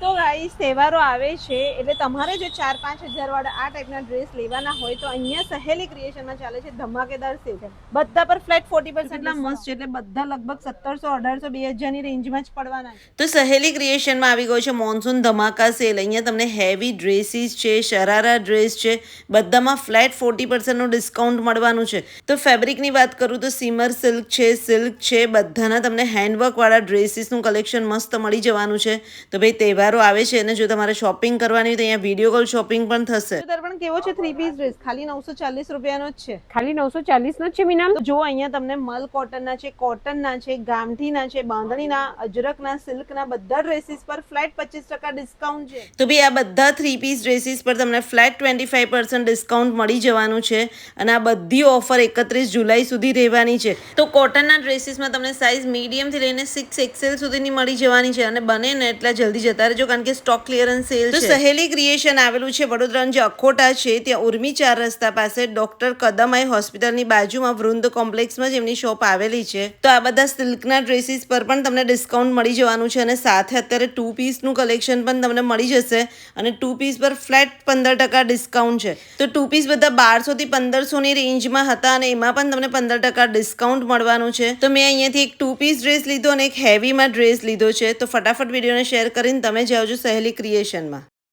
તો ગાઈસ તહેવારો આવે છે એટલે તમારે જો 4-5 હજાર વાળા આ ટાઈપના ડ્રેસ લેવાના હોય તો અહીંયા સહેલી ક્રિએશનમાં ચાલે છે ધમાકેદાર સેલ બધા પર ફ્લેટ 40% એટલા મસ્ત છે એટલે બધા લગભગ 1700 1800 2000 ની રેન્જમાં જ પડવાના છે। તો સહેલી ક્રિએશનમાં આવી ગયો છે મોન્સૂન ધમાકા સેલ। અહીંયા તમને હેવી ડ્રેસીસ છે, શરારા ડ્રેસ છે, બધામાં ફ્લેટ 40% ડિસ્કાઉન્ટ મળવાનું છે। તો ફેબ્રિકની વાત કરું તો સીમર સિલ્ક છે, બધાના તમને હેન્ડવર્કવાળા ડ્રેસીસનું કલેક્શન મસ્ત મળી જવાનું છે। તો ભાઈ તહેવારો આવે છે અને જો તમારે શોપિંગ કરવાની હોય તો અહીંયા વિડીયો કોલ શોપિંગ પણ થશે। પણ કેવો છે 3 પીસ ડ્રેસ ખાલી 940 રૂપિયાનો જ છે, ખાલી 940 નો જ છે મિનાલ। જો અહીંયા તમને મલ કોટનના છે, કોટનના છે, ગામઠીના છે, બાંધણીના, અજરકના, સિલ્કના બધા ડ્રેસીસ પર ફ્લેટ 25% ડિસ્કાઉન્ટ છે। તો ભાઈ આ બધા 3 પીસ ડ્રેસીસ પર તમને ફ્લેટ 25% ડિસ્કાઉન્ટ મળી જવાનું છે અને આ બધી ઓફર 31 જુલાઈ સુધી રહેવાની છે। તો કોટનના ડ્રેસીસમાં તમને સાઇઝ મીડિયમથી લઈને 6XL સુધીની મળી જવાની છે અને બને ને એટલા જલ્દી જતા રહેજો કારણ કે સ્ટોક ક્લિયરન્સ સેલ છે। તો સહેલી ક્રિએશન આવેલું છે વડોદરાનું જે અખોટા છે ત્યાં ઉર્મી 4 રસ્તા પાસે ડોક્ટર કદમાઈ હોસ્પિટલની બાજુમાં વૃંદ કોમ્પ્લેક્સમાં જ એમની શોપ આવેલી છે। તો આ બધા સિલ્કના ડ્રેસીસ પર પણ તમને ડિસ્કાઉન્ટ મળી જવાનું છે અને સાથે અત્યારે 2 પીસનું કલેક્શન પણ તમને મળી જશે અને 2 પીસ પર ફ્લેટ 15% ડિસ્કાઉન્ટ છે। તો 2 પીસ બધા 1200 થી 1500 ની રેન્જમાં હતા અને એમાં પણ તમને 15% ડિસ્કાઉન્ટ મળવાનું છે। તો મેં અહીંયાથી એક 2 પીસ ડ્રેસ લીધો અને એક હેવીમાં ડ્રેસ લીધો છે। તો ફટાફટ વિડીયોને શેર કરીને તમે જાવજો સહેલી ક્રિએશનમાં।